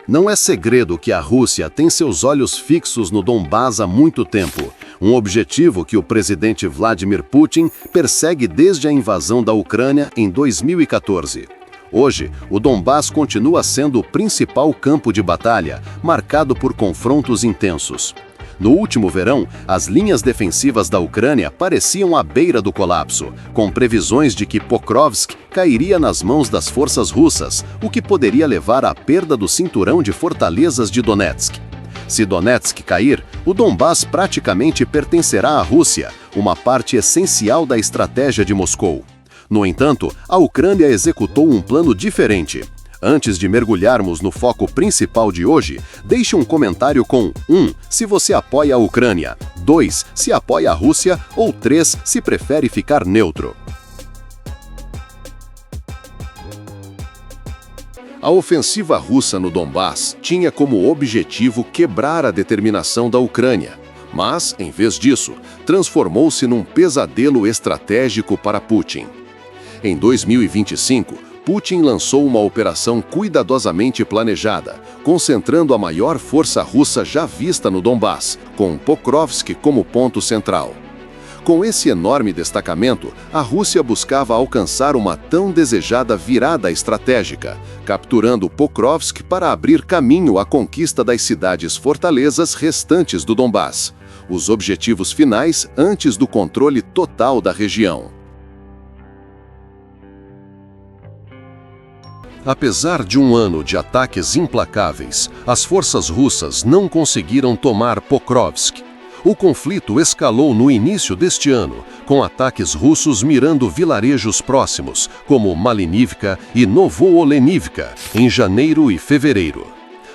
Não é segredo que a Rússia tem seus olhos fixos no Donbás há muito tempo, um objetivo que o presidente Vladimir Putin persegue desde a invasão da Ucrânia em 2014. Hoje, o Donbás continua sendo o principal campo de batalha, marcado por confrontos intensos. No último verão, as linhas defensivas da Ucrânia pareciam à beira do colapso, com previsões de que Pokrovsk cairia nas mãos das forças russas, o que poderia levar à perda do cinturão de fortalezas de Donetsk. Se Donetsk cair, o Donbás praticamente pertencerá à Rússia, uma parte essencial da estratégia de Moscou. No entanto, a Ucrânia executou um plano diferente. Antes de mergulharmos no foco principal de hoje, deixe um comentário com 1. Se você apoia a Ucrânia, 2. Se apoia a Rússia ou 3. Se prefere ficar neutro. A ofensiva russa no Donbás tinha como objetivo quebrar a determinação da Ucrânia, mas, em vez disso, transformou-se num pesadelo estratégico para Putin. Em 2025, Putin lançou uma operação cuidadosamente planejada, concentrando a maior força russa já vista no Donbás, com Pokrovsk como ponto central. Com esse enorme destacamento, a Rússia buscava alcançar uma tão desejada virada estratégica, capturando Pokrovsk para abrir caminho à conquista das cidades-fortalezas restantes do Donbás, os objetivos finais antes do controle total da região. Apesar de um ano de ataques implacáveis, as forças russas não conseguiram tomar Pokrovsk. O conflito escalou no início deste ano, com ataques russos mirando vilarejos próximos, como Malinivka e Novooleniivka, em janeiro e fevereiro.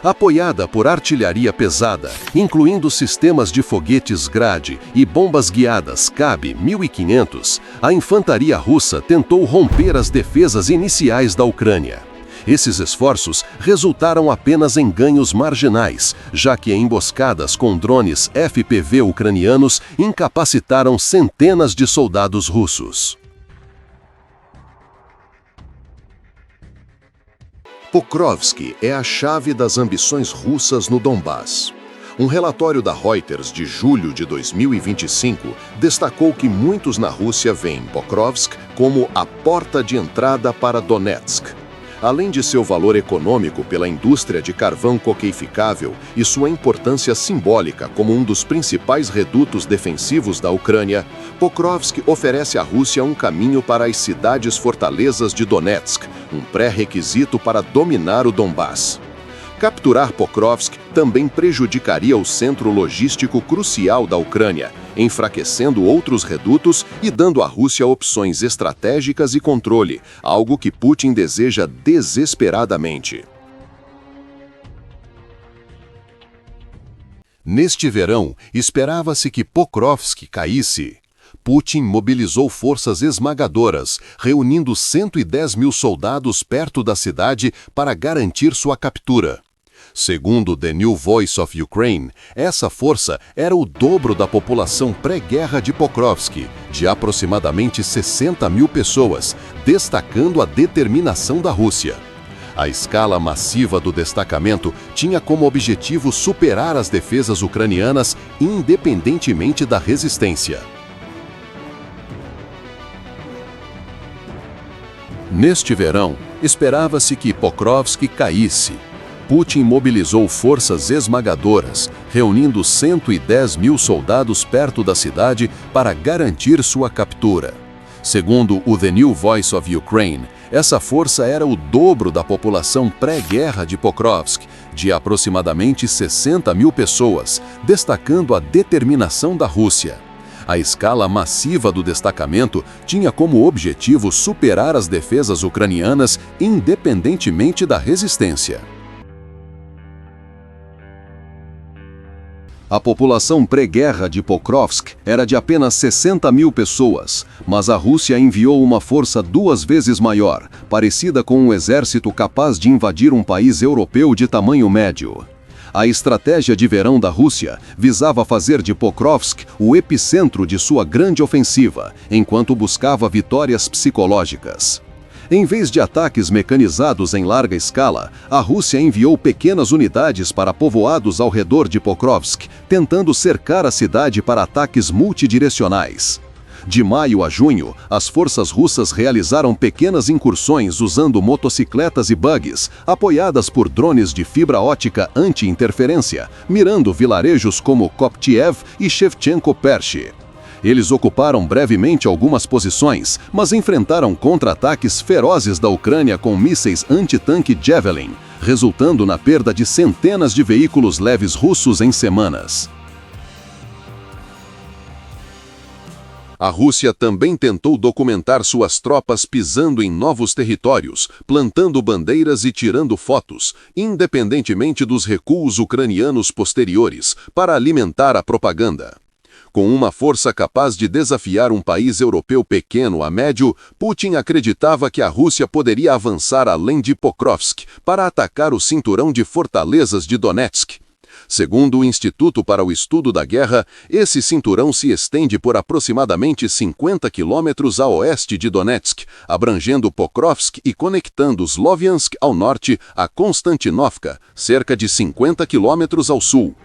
Apoiada por artilharia pesada, incluindo sistemas de foguetes Grad e bombas guiadas Kab 1500, a infantaria russa tentou romper as defesas iniciais da Ucrânia. Esses esforços resultaram apenas em ganhos marginais, já que emboscadas com drones FPV ucranianos incapacitaram centenas de soldados russos. Pokrovsk é a chave das ambições russas no Donbás. Um relatório da Reuters de julho de 2025 destacou que muitos na Rússia veem Pokrovsk como a porta de entrada para Donetsk. Além de seu valor econômico pela indústria de carvão coqueificável e sua importância simbólica como um dos principais redutos defensivos da Ucrânia, Pokrovsk oferece à Rússia um caminho para as cidades-fortalezas de Donetsk, um pré-requisito para dominar o Donbás. Capturar Pokrovsk também prejudicaria o centro logístico crucial da Ucrânia, enfraquecendo outros redutos e dando à Rússia opções estratégicas e controle, algo que Putin deseja desesperadamente. Neste verão, esperava-se que Pokrovsk caísse. Putin mobilizou forças esmagadoras, reunindo 110 mil soldados perto da cidade para garantir sua captura. Segundo The New Voice of Ukraine, essa força era o dobro da população pré-guerra de Pokrovsk, de aproximadamente 60 mil pessoas, destacando a determinação da Rússia. A escala massiva do destacamento tinha como objetivo superar as defesas ucranianas independentemente da resistência. Neste verão, esperava-se que Pokrovsk caísse. Putin mobilizou forças esmagadoras, reunindo 110 mil soldados perto da cidade para garantir sua captura. Segundo o The New Voice of Ukraine, essa força era o dobro da população pré-guerra de Pokrovsk, de aproximadamente 60 mil pessoas, destacando a determinação da Rússia. A escala massiva do destacamento tinha como objetivo superar as defesas ucranianas independentemente da resistência. A população pré-guerra de Pokrovsk era de apenas 60 mil pessoas, mas a Rússia enviou uma força 2 vezes maior, parecida com um exército capaz de invadir um país europeu de tamanho médio. A estratégia de verão da Rússia visava fazer de Pokrovsk o epicentro de sua grande ofensiva, enquanto buscava vitórias psicológicas. Em vez de ataques mecanizados em larga escala, a Rússia enviou pequenas unidades para povoados ao redor de Pokrovsk, tentando cercar a cidade para ataques multidirecionais. De maio a junho, as forças russas realizaram pequenas incursões usando motocicletas e bugs, apoiadas por drones de fibra ótica anti-interferência, mirando vilarejos como Koptiev e Shevchenko-Pershi. Eles ocuparam brevemente algumas posições, mas enfrentaram contra-ataques ferozes da Ucrânia com mísseis antitanque Javelin, resultando na perda de centenas de veículos leves russos em semanas. A Rússia também tentou documentar suas tropas pisando em novos territórios, plantando bandeiras e tirando fotos, independentemente dos recuos ucranianos posteriores, para alimentar a propaganda. Com uma força capaz de desafiar um país europeu pequeno a médio, Putin acreditava que a Rússia poderia avançar além de Pokrovsk para atacar o cinturão de fortalezas de Donetsk. Segundo o Instituto para o Estudo da Guerra, esse cinturão se estende por aproximadamente 50 quilômetros a oeste de Donetsk, abrangendo Pokrovsk e conectando Sloviansk ao norte a Konstantinovka, cerca de 50 quilômetros ao sul.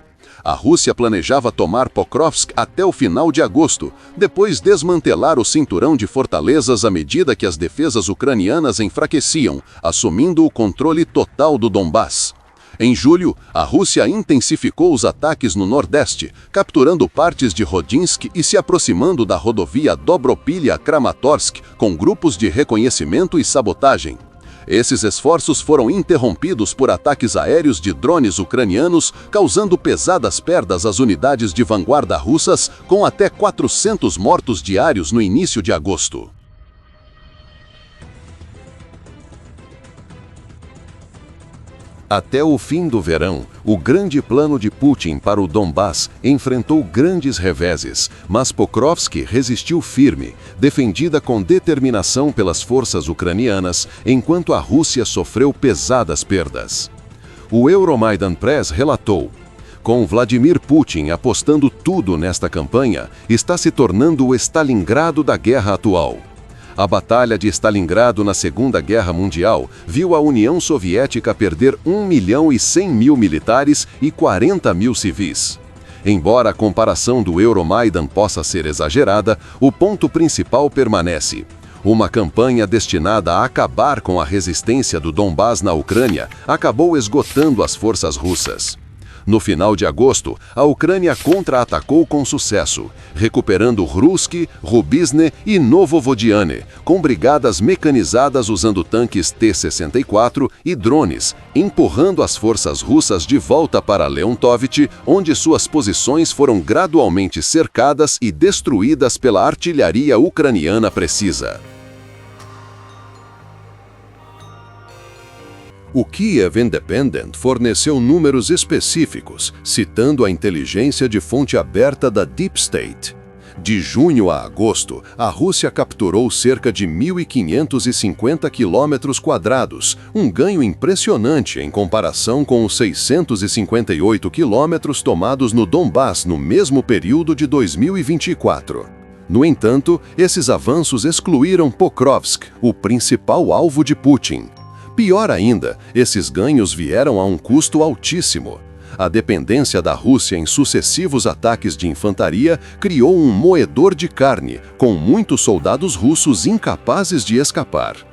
A Rússia planejava tomar Pokrovsk até o final de agosto, depois desmantelar o cinturão de fortalezas à medida que as defesas ucranianas enfraqueciam, assumindo o controle total do Donbass. Em julho, a Rússia intensificou os ataques no Nordeste, capturando partes de Rodinsk e se aproximando da rodovia Dobropilha-Kramatorsk com grupos de reconhecimento e sabotagem. Esses esforços foram interrompidos por ataques aéreos de drones ucranianos, causando pesadas perdas às unidades de vanguarda russas, com até 400 mortos diários no início de agosto. Até o fim do verão, o grande plano de Putin para o Donbass enfrentou grandes reveses, mas Pokrovsk resistiu firme, defendida com determinação pelas forças ucranianas, enquanto a Rússia sofreu pesadas perdas. O Euromaidan Press relatou: com Vladimir Putin apostando tudo nesta campanha, está se tornando o Stalingrado da guerra atual. A Batalha de Stalingrado na Segunda Guerra Mundial viu a União Soviética perder 1.100.000 militares e 40 mil civis. Embora a comparação do Euromaidan possa ser exagerada, o ponto principal permanece. Uma campanha destinada a acabar com a resistência do Donbass na Ucrânia acabou esgotando as forças russas. No final de agosto, a Ucrânia contra-atacou com sucesso, recuperando Ruski, Rubizne e Novovodiane, com brigadas mecanizadas usando tanques T-64 e drones, empurrando as forças russas de volta para Leontovich, onde suas posições foram gradualmente cercadas e destruídas pela artilharia ucraniana precisa. O Kiev Independent forneceu números específicos, citando a inteligência de fonte aberta da Deep State. De junho a agosto, a Rússia capturou cerca de 1.550 quilômetros quadrados, um ganho impressionante em comparação com os 658 quilômetros tomados no Donbass no mesmo período de 2024. No entanto, esses avanços excluíram Pokrovsk, o principal alvo de Putin. Pior ainda, esses ganhos vieram a um custo altíssimo. A dependência da Rússia em sucessivos ataques de infantaria criou um moedor de carne, com muitos soldados russos incapazes de escapar.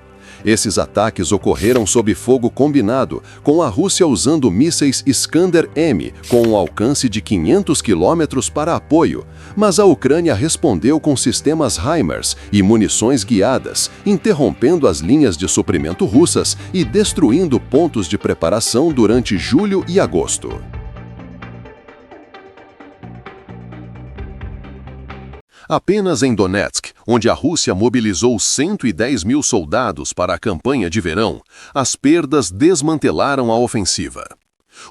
Esses ataques ocorreram sob fogo combinado, com a Rússia usando mísseis Iskander-M, com um alcance de 500 quilômetros para apoio, mas a Ucrânia respondeu com sistemas HIMARS e munições guiadas, interrompendo as linhas de suprimento russas e destruindo pontos de preparação durante julho e agosto. Apenas em Donetsk, onde a Rússia mobilizou 110 mil soldados para a campanha de verão, as perdas desmantelaram a ofensiva.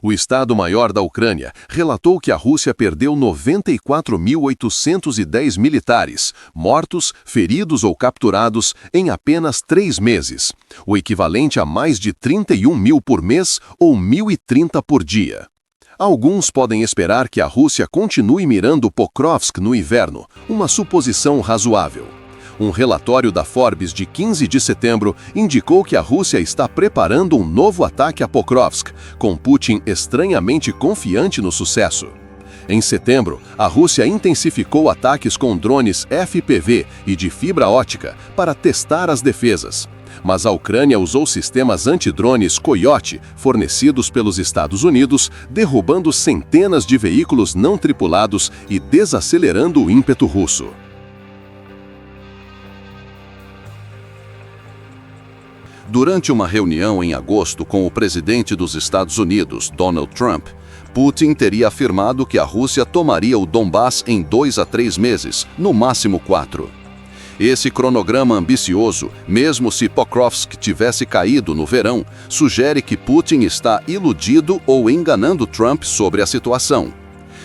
O Estado-Maior da Ucrânia relatou que a Rússia perdeu 94.810 militares, mortos, feridos ou capturados, em apenas 3 meses, o equivalente a mais de 31 mil por mês ou 1.030 por dia. Alguns podem esperar que a Rússia continue mirando Pokrovsk no inverno, uma suposição razoável. Um relatório da Forbes de 15 de setembro indicou que a Rússia está preparando um novo ataque a Pokrovsk, com Putin estranhamente confiante no sucesso. Em setembro, a Rússia intensificou ataques com drones FPV e de fibra ótica para testar as defesas. Mas a Ucrânia usou sistemas antidrones Coyote fornecidos pelos Estados Unidos, derrubando centenas de veículos não tripulados e desacelerando o ímpeto russo. Durante uma reunião em agosto com o presidente dos Estados Unidos, Donald Trump, Putin teria afirmado que a Rússia tomaria o Donbass em 2 a 3 meses, no máximo 4. Esse cronograma ambicioso, mesmo se Pokrovsk tivesse caído no verão, sugere que Putin está iludido ou enganando Trump sobre a situação.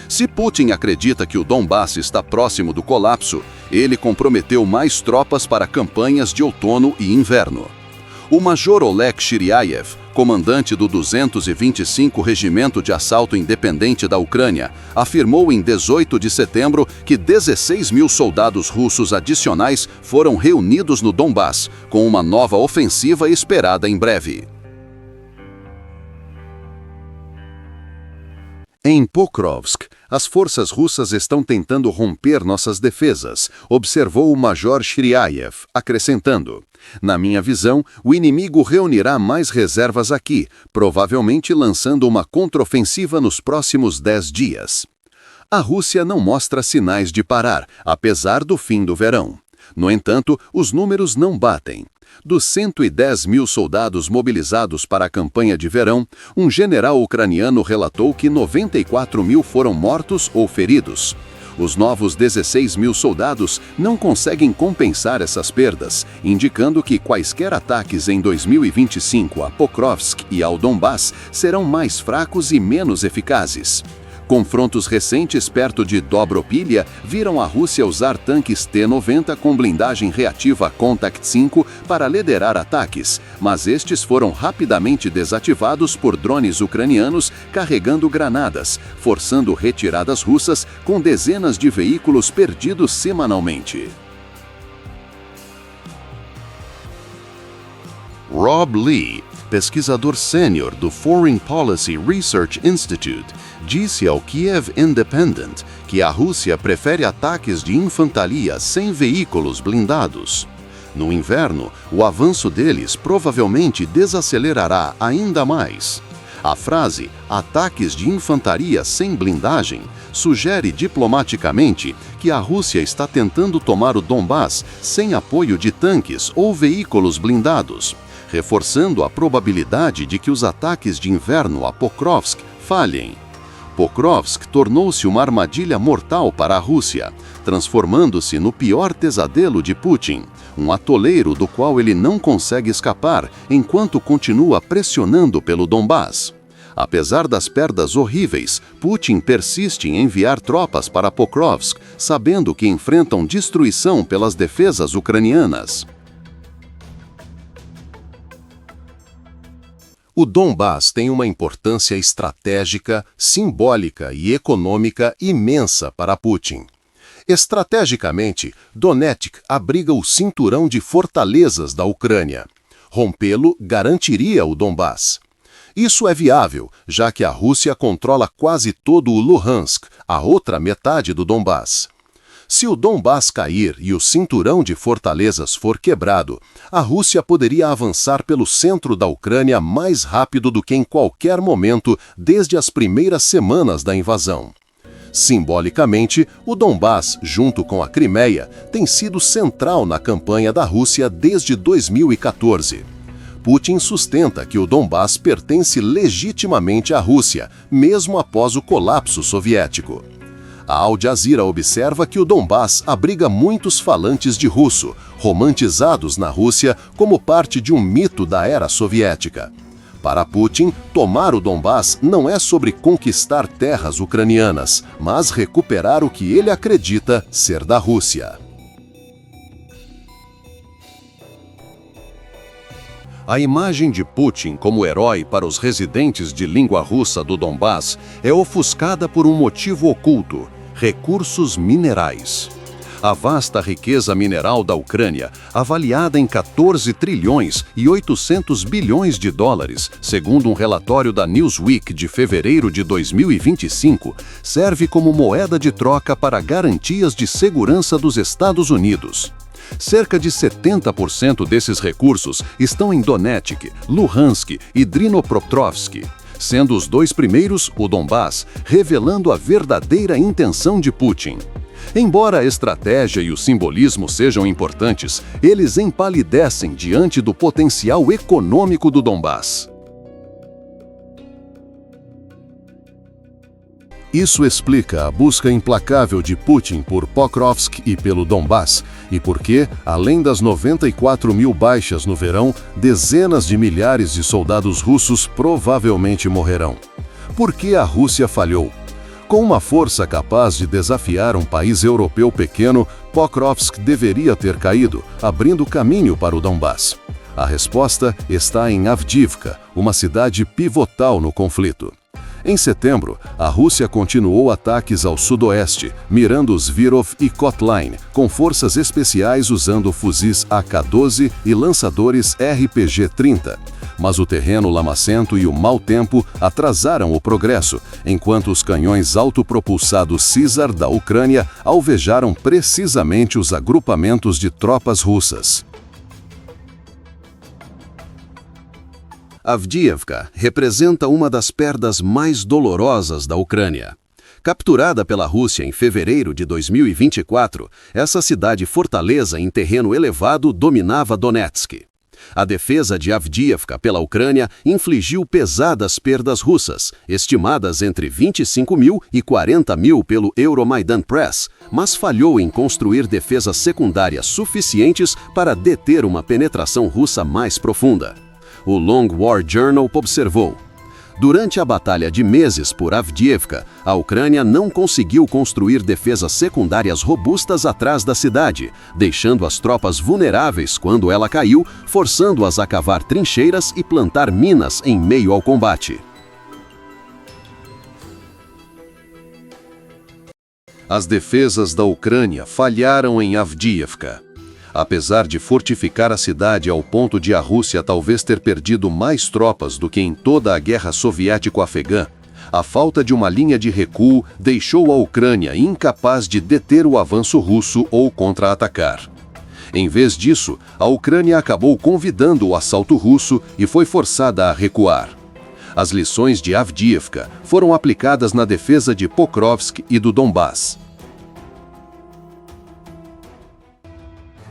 Se Putin acredita que o Donbass está próximo do colapso, ele comprometeu mais tropas para campanhas de outono e inverno. O Major Oleg Shiryaev, comandante do 225 Regimento de Assalto Independente da Ucrânia, afirmou em 18 de setembro que 16 mil soldados russos adicionais foram reunidos no Donbass, com uma nova ofensiva esperada em breve. Em Pokrovsk, as forças russas estão tentando romper nossas defesas, observou o Major Shiryaev, acrescentando: "Na minha visão, o inimigo reunirá mais reservas aqui, provavelmente lançando uma contraofensiva nos próximos 10 dias. A Rússia não mostra sinais de parar, apesar do fim do verão. No entanto, os números não batem. Dos 110 mil soldados mobilizados para a campanha de verão, um general ucraniano relatou que 94 mil foram mortos ou feridos. Os novos 16 mil soldados não conseguem compensar essas perdas, indicando que quaisquer ataques em 2025 a Pokrovsk e ao Donbass serão mais fracos e menos eficazes. Confrontos recentes perto de Dobropilha viram a Rússia usar tanques T-90 com blindagem reativa Contact 5 para liderar ataques, mas estes foram rapidamente desativados por drones ucranianos carregando granadas, forçando retiradas russas com dezenas de veículos perdidos semanalmente. Rob Lee, pesquisador sênior do Foreign Policy Research Institute, disse ao Kiev Independent que a Rússia prefere ataques de infantaria sem veículos blindados. No inverno, o avanço deles provavelmente desacelerará ainda mais. A frase "ataques de infantaria sem blindagem" sugere diplomaticamente que a Rússia está tentando tomar o Donbass sem apoio de tanques ou veículos blindados, reforçando a probabilidade de que os ataques de inverno a Pokrovsk falhem. Pokrovsk tornou-se uma armadilha mortal para a Rússia, transformando-se no pior pesadelo de Putin, um atoleiro do qual ele não consegue escapar enquanto continua pressionando pelo Donbass. Apesar das perdas horríveis, Putin persiste em enviar tropas para Pokrovsk, sabendo que enfrentam destruição pelas defesas ucranianas. O Donbass tem uma importância estratégica, simbólica e econômica imensa para Putin. Estrategicamente, Donetsk abriga o cinturão de fortalezas da Ucrânia. Rompê-lo garantiria o Donbass. Isso é viável, já que a Rússia controla quase todo o Luhansk, a outra metade do Donbass. Se o Donbass cair e o cinturão de fortalezas for quebrado, a Rússia poderia avançar pelo centro da Ucrânia mais rápido do que em qualquer momento desde as primeiras semanas da invasão. Simbolicamente, o Donbass, junto com a Crimeia, tem sido central na campanha da Rússia desde 2014. Putin sustenta que o Donbass pertence legitimamente à Rússia, mesmo após o colapso soviético. A Al Jazeera observa que o Donbass abriga muitos falantes de russo, romantizados na Rússia como parte de um mito da era soviética. Para Putin, tomar o Donbass não é sobre conquistar terras ucranianas, mas recuperar o que ele acredita ser da Rússia. A imagem de Putin como herói para os residentes de língua russa do Donbass é ofuscada por um motivo oculto: recursos minerais. A vasta riqueza mineral da Ucrânia, avaliada em 14 trilhões e 800 bilhões de dólares, segundo um relatório da Newsweek de fevereiro de 2025, serve como moeda de troca para garantias de segurança dos Estados Unidos. Cerca de 70% desses recursos estão em Donetsk, Luhansk e Dnipropetrovsk, sendo os dois primeiros o Donbás, revelando a verdadeira intenção de Putin. Embora a estratégia e o simbolismo sejam importantes, eles empalidecem diante do potencial econômico do Donbás. Isso explica a busca implacável de Putin por Pokrovsk e pelo Donbás, e por que, além das 94 mil baixas no verão, dezenas de milhares de soldados russos provavelmente morrerão. Por que a Rússia falhou? Com uma força capaz de desafiar um país europeu pequeno, Pokrovsk deveria ter caído, abrindo caminho para o Donbás. A resposta está em Avdiivka, uma cidade pivotal no conflito. Em setembro, a Rússia continuou ataques ao sudoeste, mirando Svirov e Kotline, com forças especiais usando fuzis AK-12 e lançadores RPG-30. Mas o terreno lamacento e o mau tempo atrasaram o progresso, enquanto os canhões autopropulsados Caesar da Ucrânia alvejaram precisamente os agrupamentos de tropas russas. Avdiivka representa uma das perdas mais dolorosas da Ucrânia. Capturada pela Rússia em fevereiro de 2024, essa cidade-fortaleza em terreno elevado dominava Donetsk. A defesa de Avdiivka pela Ucrânia infligiu pesadas perdas russas, estimadas entre 25 mil e 40 mil pelo Euromaidan Press, mas falhou em construir defesas secundárias suficientes para deter uma penetração russa mais profunda. O Long War Journal observou: durante a batalha de meses por Avdiivka, a Ucrânia não conseguiu construir defesas secundárias robustas atrás da cidade, deixando as tropas vulneráveis quando ela caiu, forçando-as a cavar trincheiras e plantar minas em meio ao combate. As defesas da Ucrânia falharam em Avdiivka. Apesar de fortificar a cidade ao ponto de a Rússia talvez ter perdido mais tropas do que em toda a guerra soviético-afegã, a falta de uma linha de recuo deixou a Ucrânia incapaz de deter o avanço russo ou contra-atacar. Em vez disso, a Ucrânia acabou convidando o assalto russo e foi forçada a recuar. As lições de Avdiivka foram aplicadas na defesa de Pokrovsk e do Donbás.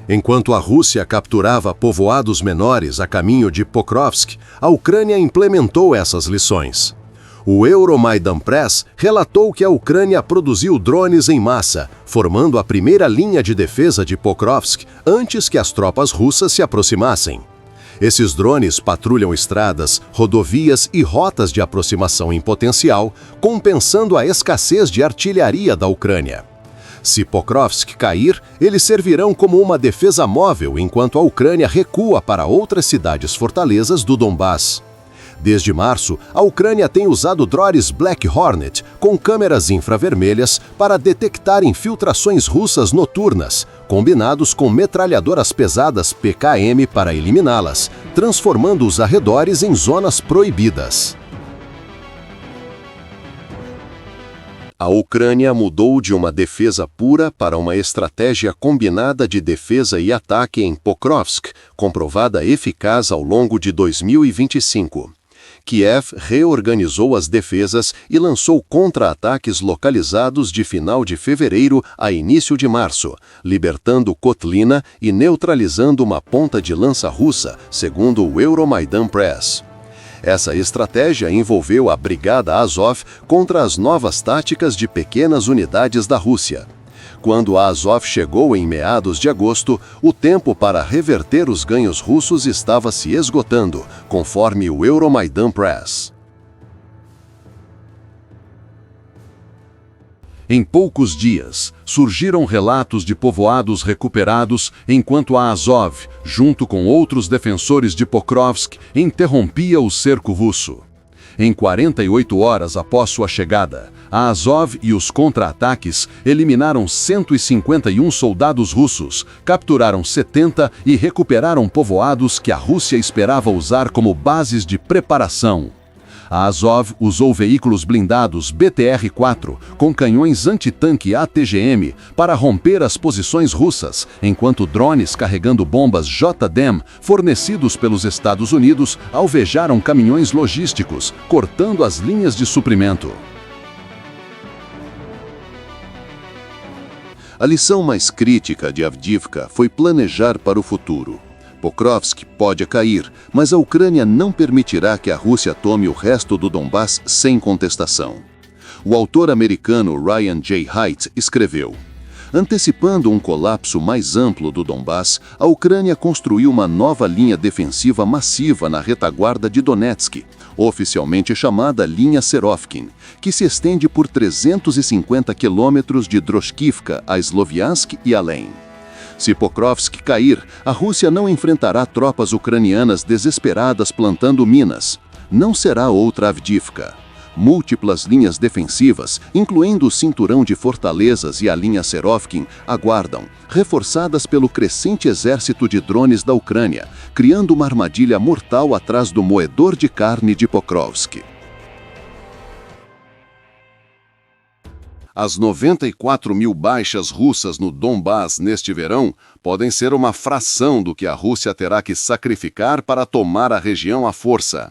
Enquanto a Rússia capturava povoados menores a caminho de Pokrovsk, a Ucrânia implementou essas lições. O Euromaidan Press relatou que a Ucrânia produziu drones em massa, formando a primeira linha de defesa de Pokrovsk antes que as tropas russas se aproximassem. Esses drones patrulham estradas, rodovias e rotas de aproximação em potencial, compensando a escassez de artilharia da Ucrânia. Se Pokrovsk cair, eles servirão como uma defesa móvel enquanto a Ucrânia recua para outras cidades-fortalezas do Donbás. Desde março, a Ucrânia tem usado drones Black Hornet com câmeras infravermelhas para detectar infiltrações russas noturnas, combinados com metralhadoras pesadas PKM para eliminá-las, transformando os arredores em zonas proibidas. A Ucrânia mudou de uma defesa pura para uma estratégia combinada de defesa e ataque em Pokrovsk, comprovada eficaz ao longo de 2025. Kiev reorganizou as defesas e lançou contra-ataques localizados de final de fevereiro a início de março, libertando Kotlina e neutralizando uma ponta de lança russa, segundo o Euromaidan Press. Essa estratégia envolveu a Brigada Azov contra as novas táticas de pequenas unidades da Rússia. Quando a Azov chegou em meados de agosto, o tempo para reverter os ganhos russos estava se esgotando, conforme o Euromaidan Press. Em poucos dias, surgiram relatos de povoados recuperados enquanto a Azov, junto com outros defensores de Pokrovsk, interrompia o cerco russo. Em 48 horas após sua chegada, a Azov e os contra-ataques eliminaram 151 soldados russos, capturaram 70 e recuperaram povoados que a Rússia esperava usar como bases de preparação. A Azov usou veículos blindados BTR-4 com canhões antitanque ATGM para romper as posições russas, enquanto drones carregando bombas JDAM fornecidos pelos Estados Unidos alvejaram caminhões logísticos, cortando as linhas de suprimento. A lição mais crítica de Avdiivka foi planejar para o futuro. Pokrovsk pode cair, mas a Ucrânia não permitirá que a Rússia tome o resto do Donbass sem contestação. O autor americano Ryan J. Haidt escreveu: antecipando um colapso mais amplo do Donbass, a Ucrânia construiu uma nova linha defensiva massiva na retaguarda de Donetsk, oficialmente chamada Linha Serovkin, que se estende por 350 quilômetros de Droshkivka a Sloviansk e além. Se Pokrovsk cair, a Rússia não enfrentará tropas ucranianas desesperadas plantando minas. Não será outra Avdiivka. Múltiplas linhas defensivas, incluindo o cinturão de fortalezas e a linha Serovkin, aguardam, reforçadas pelo crescente exército de drones da Ucrânia, criando uma armadilha mortal atrás do moedor de carne de Pokrovsk. As 94 mil baixas russas no Donbass neste verão podem ser uma fração do que a Rússia terá que sacrificar para tomar a região à força.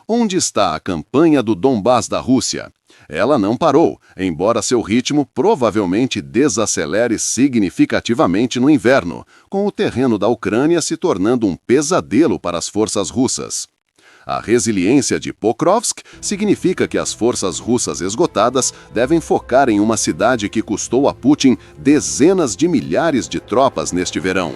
Onde está a campanha do Donbass da Rússia? Ela não parou, embora seu ritmo provavelmente desacelere significativamente no inverno, com o terreno da Ucrânia se tornando um pesadelo para as forças russas. A resiliência de Pokrovsk significa que as forças russas esgotadas devem focar em uma cidade que custou a Putin dezenas de milhares de tropas neste verão.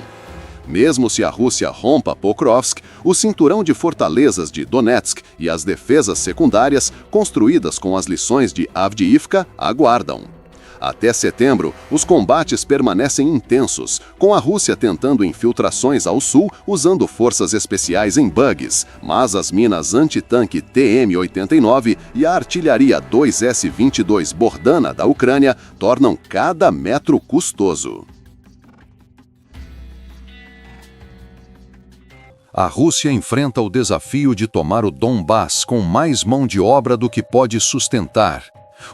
Mesmo se a Rússia rompa Pokrovsk, o cinturão de fortalezas de Donetsk e as defesas secundárias, construídas com as lições de Avdiivka, aguardam. Até setembro, os combates permanecem intensos, com a Rússia tentando infiltrações ao sul usando forças especiais em bugs, mas as minas antitanque TM-89 e a artilharia 2S-22 Bordana da Ucrânia tornam cada metro custoso. A Rússia enfrenta o desafio de tomar o Donbass com mais mão de obra do que pode sustentar.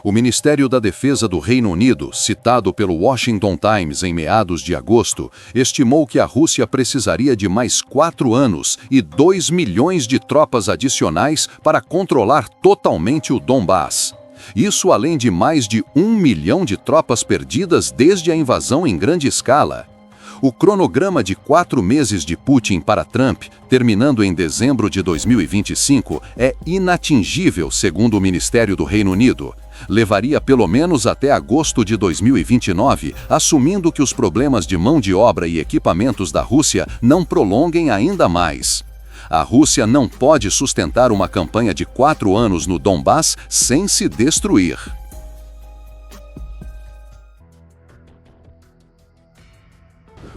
O Ministério da Defesa do Reino Unido, citado pelo Washington Times em meados de agosto, estimou que a Rússia precisaria de mais 4 anos e 2 milhões de tropas adicionais para controlar totalmente o Donbass. Isso além de mais de 1 milhão de tropas perdidas desde a invasão em grande escala. O cronograma de 4 meses de Putin para Trump, terminando em dezembro de 2025, é inatingível, segundo o Ministério do Reino Unido. Levaria pelo menos até agosto de 2029, assumindo que os problemas de mão de obra e equipamentos da Rússia não prolonguem ainda mais. A Rússia não pode sustentar uma campanha de 4 anos no Donbass sem se destruir.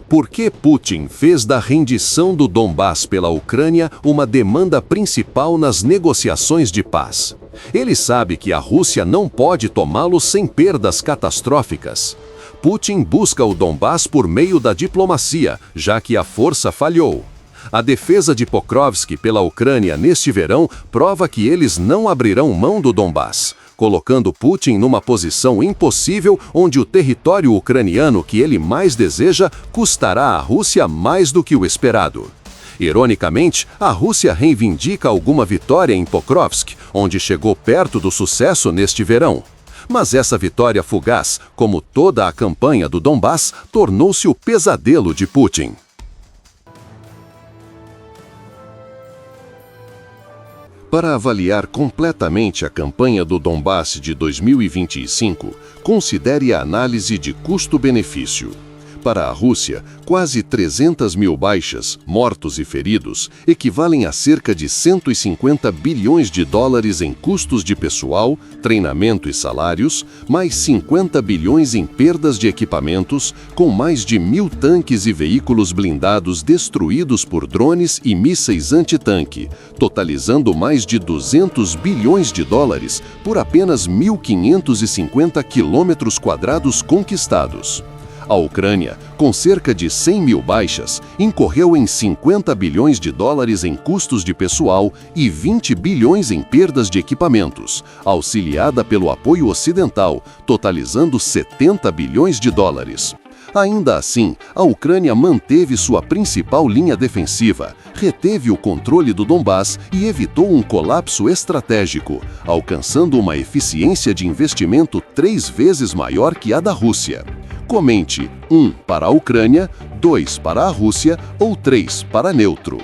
Por que Putin fez da rendição do Donbass pela Ucrânia uma demanda principal nas negociações de paz? Ele sabe que a Rússia não pode tomá-lo sem perdas catastróficas. Putin busca o Donbass por meio da diplomacia, já que a força falhou. A defesa de Pokrovsk pela Ucrânia neste verão prova que eles não abrirão mão do Donbass, colocando Putin numa posição impossível onde o território ucraniano que ele mais deseja custará à Rússia mais do que o esperado. Ironicamente, a Rússia reivindica alguma vitória em Pokrovsk, onde chegou perto do sucesso neste verão. Mas essa vitória fugaz, como toda a campanha do Donbass, tornou-se o pesadelo de Putin. Para avaliar completamente a campanha do Donbass de 2025, considere a análise de custo-benefício. Para a Rússia, quase 300 mil baixas, mortos e feridos, equivalem a cerca de 150 bilhões de dólares em custos de pessoal, treinamento e salários, mais 50 bilhões em perdas de equipamentos, com mais de 1.000 tanques e veículos blindados destruídos por drones e mísseis antitanque, totalizando mais de 200 bilhões de dólares por apenas 1.550 quilômetros quadrados conquistados. A Ucrânia, com cerca de 100 mil baixas, incorreu em 50 bilhões de dólares em custos de pessoal e 20 bilhões em perdas de equipamentos, auxiliada pelo apoio ocidental, totalizando 70 bilhões de dólares. Ainda assim, a Ucrânia manteve sua principal linha defensiva, reteve o controle do Donbás e evitou um colapso estratégico, alcançando uma eficiência de investimento 3 vezes maior que a da Rússia. Comente 1 para a Ucrânia, 2 para a Rússia ou 3 para neutro.